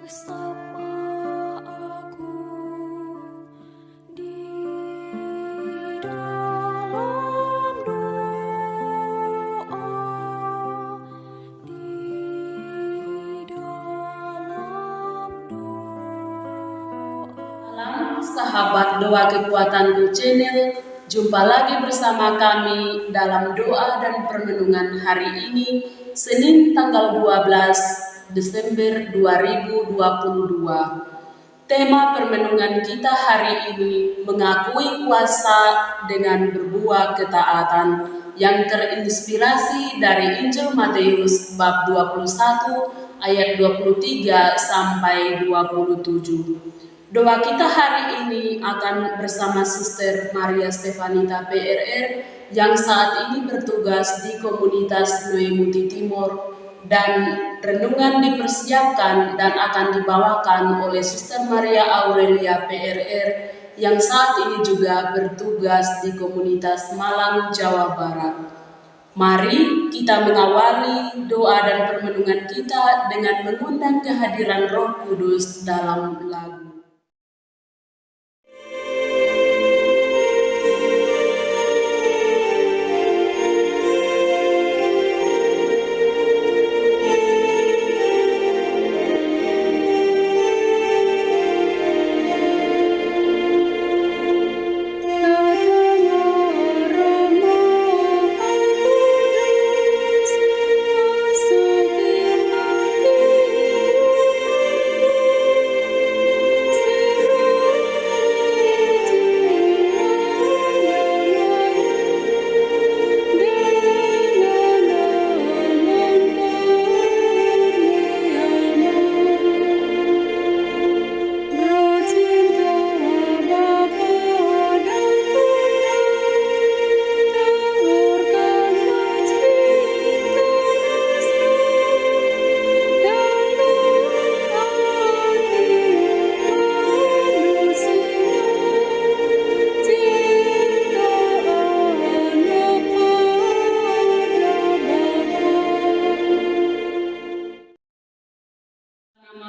bersama aku di dalam doa, di dalam doa. Salam sahabat Doa Kekuatanku Channel, jumpa lagi bersama kami dalam doa dan permenungan hari ini, Senin tanggal 12 Desember 2022. Tema permenungan kita hari ini mengakui kuasa dengan berbuah ketaatan, yang terinspirasi dari Injil Matius bab 21 ayat 23 sampai 27. Doa kita hari ini akan bersama Sister Maria Stefanita PRR yang saat ini bertugas di komunitas Noe Muti Timur, dan renungan dipersiapkan dan akan dibawakan oleh Sister Maria Aurelia PRR yang saat ini juga bertugas di komunitas Malang, Jawa Barat. Mari kita mengawali doa dan permenungan kita dengan mengundang kehadiran Roh Kudus dalam lagu.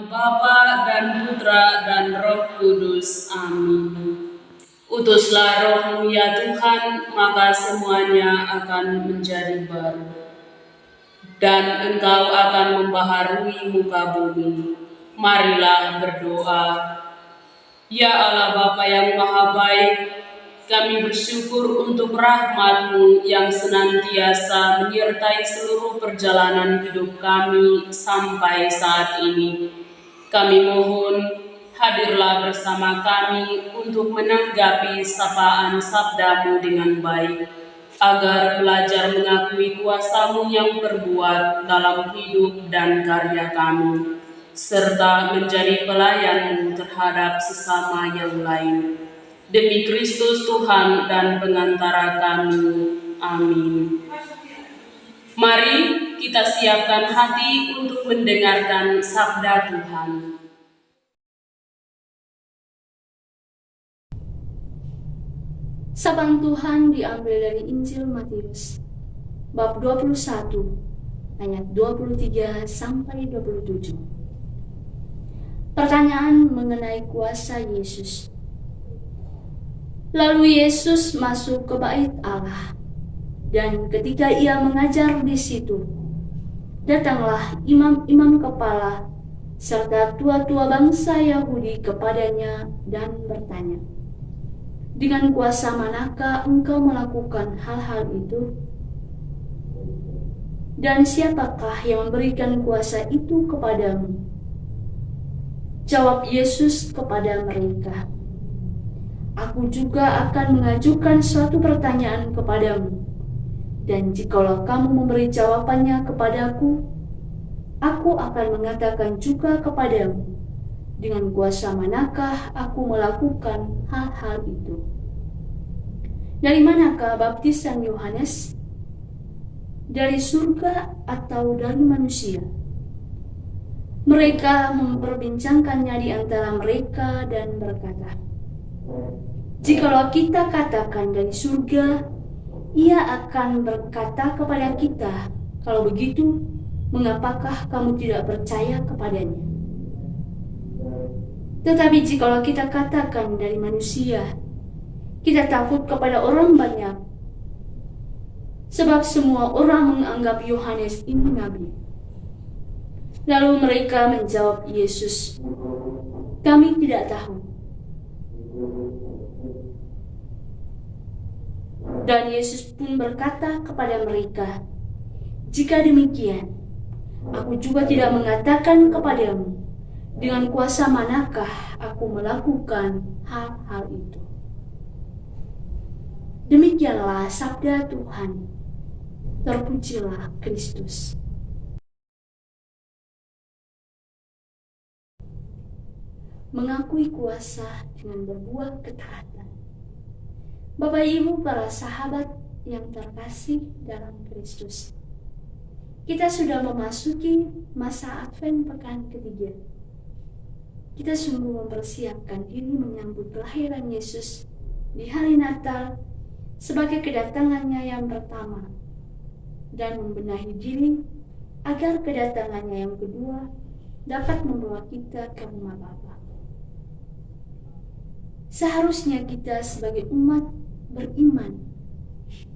Bapa dan Putra dan Roh Kudus. Amin. Utuslah Roh-Mu ya Tuhan, maka semuanya akan menjadi baru, dan Engkau akan membaharui muka bumi. Marilah berdoa. Ya Allah Bapa yang Maha Baik, kami bersyukur untuk rahmat-Mu yang senantiasa menyertai seluruh perjalanan hidup kami sampai saat ini. Kami mohon, hadirlah bersama kami untuk menanggapi sapaan sabda-Mu dengan baik, agar belajar mengakui kuasa-Mu yang berbuat dalam hidup dan karya kami, serta menjadi pelayan-Mu terhadap sesama yang lain. Demi Kristus Tuhan dan pengantara kami. Amin. Mari kita siapkan hati untuk mendengarkan sabda Tuhan. Sabda Tuhan diambil dari Injil Matius bab 21 ayat 23 sampai 27. Pertanyaan mengenai kuasa Yesus. Lalu Yesus masuk ke bait Allah, dan ketika ia mengajar di situ, datanglah imam-imam kepala serta tua-tua bangsa Yahudi kepadanya dan bertanya, "Dengan kuasa manakah engkau melakukan hal-hal itu? Dan siapakah yang memberikan kuasa itu kepadamu?" Jawab Yesus kepada mereka, "Aku juga akan mengajukan suatu pertanyaan kepadamu, dan jikalau kamu memberi jawabannya kepadaku, aku akan mengatakan juga kepadamu, dengan kuasa manakah aku melakukan hal-hal itu. Dari manakah baptisan Yohanes? Dari surga atau dari manusia?" Mereka memperbincangkannya di antara mereka dan berkata, "Jikalau kita katakan dari surga, ia akan berkata kepada kita, 'Kalau begitu, mengapakah kamu tidak percaya kepadanya?' Tetapi jikalau kita katakan dari manusia, kita takut kepada orang banyak, sebab semua orang menganggap Yohanes ini nabi. Lalu mereka menjawab Yesus, "Kami tidak tahu." Dan Yesus pun berkata kepada mereka, "Jika demikian, aku juga tidak mengatakan kepadamu dengan kuasa manakah aku melakukan hal-hal itu." Demikianlah sabda Tuhan. Terpujilah Kristus. Mengakui kuasa dengan berbuah ketaatan. Bapak Ibu para sahabat yang terkasih dalam Kristus, kita sudah memasuki masa Advent pekan ketiga. Kita sungguh mempersiapkan diri menyambut kelahiran Yesus di hari Natal sebagai kedatangannya yang pertama, dan membenahi diri agar kedatangannya yang kedua dapat membawa kita ke rumah Bapa. Seharusnya kita sebagai umat beriman,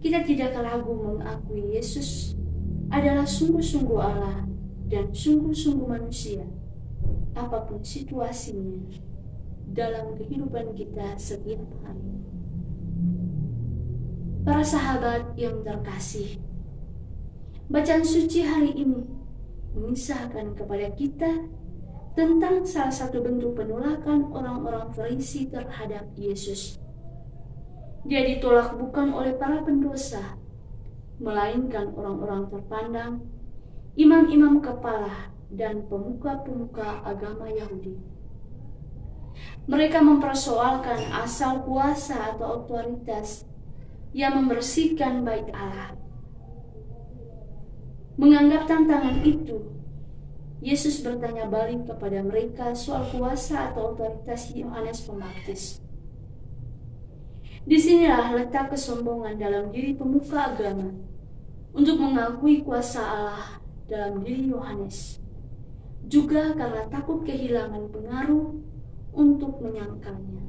kita tidak ragu mengakui Yesus adalah sungguh-sungguh Allah dan sungguh-sungguh manusia, apapun situasinya dalam kehidupan kita setiap hari. Para sahabat yang terkasih, bacaan suci hari ini mengisahkan kepada kita tentang salah satu bentuk penolakan orang-orang Farisi terhadap Yesus. Dia ditolak bukan oleh para pendosa, melainkan orang-orang terpandang, imam-imam kepala, dan pemuka-pemuka agama Yahudi. Mereka mempersoalkan asal kuasa atau otoritas yang membersihkan bait Allah. Menganggap tantangan itu, Yesus bertanya balik kepada mereka soal kuasa atau otoritas Yohanes Pembaptis. Disinilah letak kesombongan dalam diri pemuka agama untuk mengakui kuasa Allah dalam diri Yohanes, juga karena takut kehilangan pengaruh untuk menyangkalnya.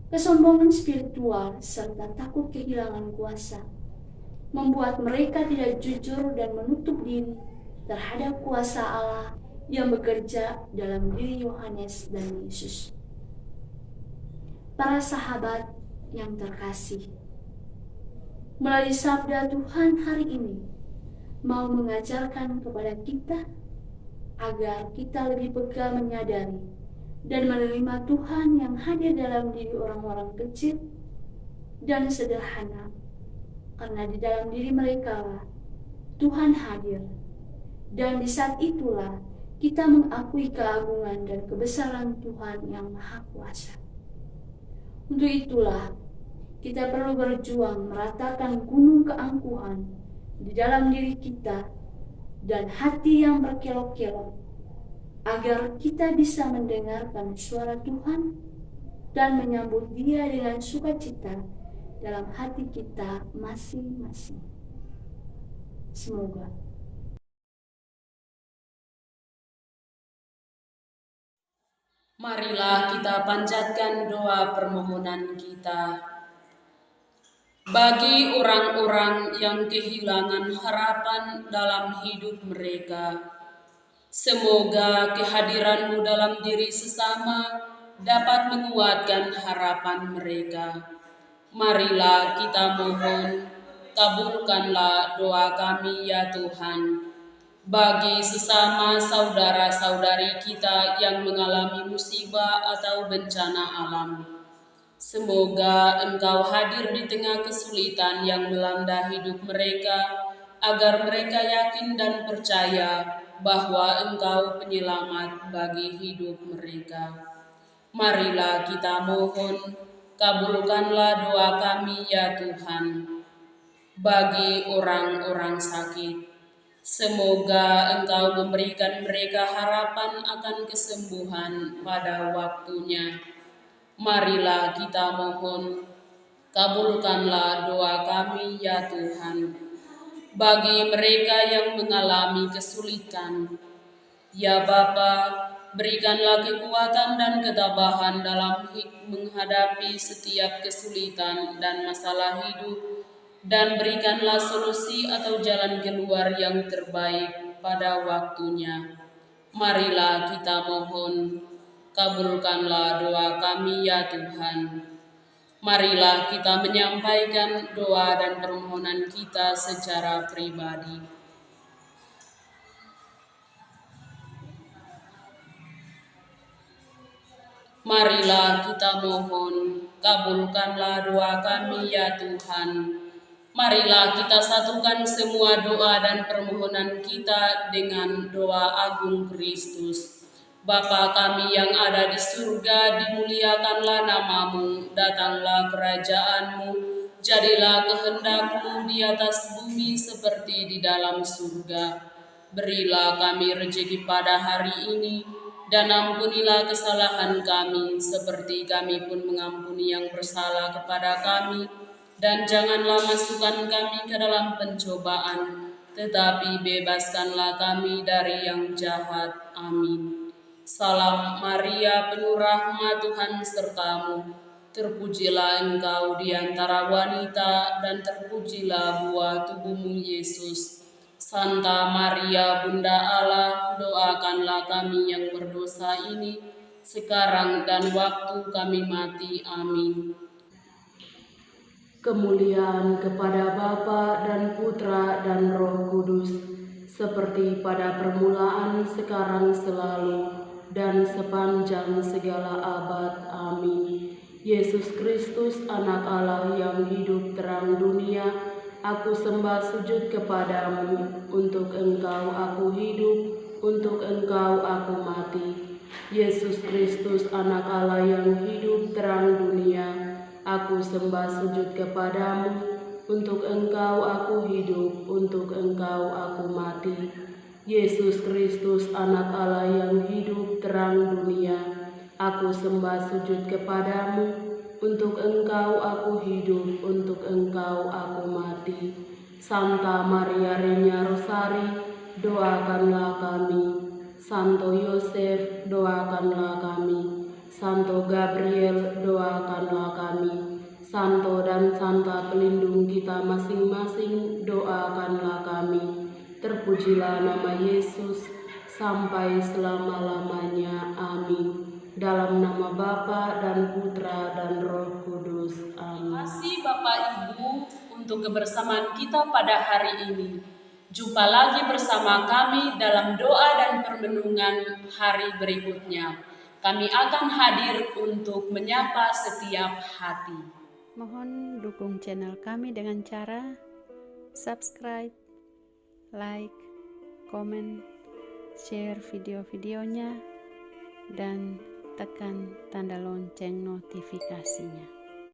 Kesombongan spiritual serta takut kehilangan kuasa membuat mereka tidak jujur dan menutup diri terhadap kuasa Allah yang bekerja dalam diri Yohanes dan Yesus. Para sahabat yang terkasih, melalui sabda Tuhan hari ini mau mengajarkan kepada kita agar kita lebih peka menyadari dan menerima Tuhan yang hadir dalam diri orang-orang kecil dan sederhana, karena di dalam diri mereka lah Tuhan hadir. Dan di saat itulah kita mengakui keagungan dan kebesaran Tuhan yang Maha Kuasa. Untuk itulah kita perlu berjuang meratakan gunung keangkuhan di dalam diri kita dan hati yang berkelok-kelok, agar kita bisa mendengarkan suara Tuhan dan menyambut Dia dengan sukacita dalam hati kita masing-masing. Semoga. Marilah kita panjatkan doa permohonan kita bagi orang-orang yang kehilangan harapan dalam hidup mereka. Semoga kehadiran-Mu dalam diri sesama dapat menguatkan harapan mereka. Marilah kita mohon, kabulkanlah doa kami ya Tuhan, bagi sesama saudara-saudari kita yang mengalami musibah atau bencana alam. Semoga Engkau hadir di tengah kesulitan yang melanda hidup mereka, agar mereka yakin dan percaya bahwa Engkau penyelamat bagi hidup mereka. Marilah kita mohon, kabulkanlah doa kami ya Tuhan, bagi orang-orang sakit. Semoga Engkau memberikan mereka harapan akan kesembuhan pada waktunya. Marilah kita mohon, kabulkanlah doa kami ya Tuhan, bagi mereka yang mengalami kesulitan. Ya Bapa, Berikanlah kekuatan dan ketabahan dalam menghadapi setiap kesulitan dan masalah hidup, dan berikanlah solusi atau jalan keluar yang terbaik pada waktunya. Marilah kita mohon, kabulkanlah doa kami ya Tuhan. Marilah kita menyampaikan doa dan permohonan kita secara pribadi. Marilah kita mohon, kabulkanlah doa kami ya Tuhan. Marilah kita satukan semua doa dan permohonan kita dengan doa agung Kristus. Bapa kami yang ada di surga, dimuliakanlah namamu, datanglah kerajaanmu, jadilah kehendak-Mu di atas bumi seperti di dalam surga. Berilah kami rezeki pada hari ini, dan ampunilah kesalahan kami, seperti kami pun mengampuni yang bersalah kepada kami. Dan janganlah masukkan kami ke dalam pencobaan, tetapi bebaskanlah kami dari yang jahat. Amin. Salam Maria, penuh rahmat, Tuhan sertamu. Terpujilah engkau di antara wanita, dan terpujilah buah tubuhmu, Yesus. Santa Maria, Bunda Allah, doakanlah kami yang berdosa ini, sekarang dan waktu kami mati. Amin. Kemuliaan kepada Bapa dan Putra dan Roh Kudus, seperti pada permulaan, sekarang, selalu, dan sepanjang segala abad. Amin. Yesus Kristus, Anak Allah yang hidup terang dunia, aku sembah sujud kepadamu, untuk engkau aku hidup, untuk engkau aku mati. Yesus Kristus, Anak Allah yang hidup terang dunia, aku sembah sujud kepadamu, untuk engkau aku hidup, untuk engkau aku mati. Yesus Kristus, Anak Allah yang hidup terang dunia, aku sembah sujud kepadamu, untuk engkau aku hidup, untuk engkau aku mati. Santa Maria Regna Rosari, doakanlah kami. Santo Yosef, doakanlah kami. Santo Gabriel, doakanlah kami. Santo dan Santa pelindung kita masing-masing, doakanlah kami. Terpujilah nama Yesus sampai selama-lamanya. Amin. Dalam nama Bapa dan Putra dan Roh Kudus. Amin. Terima kasih Bapak Ibu untuk kebersamaan kita pada hari ini. Jumpa lagi bersama kami dalam doa dan permenungan hari berikutnya. Kami akan hadir untuk menyapa setiap hati. Mohon dukung channel kami dengan cara subscribe, like, komen, share video-videonya, dan tekan tanda lonceng notifikasinya.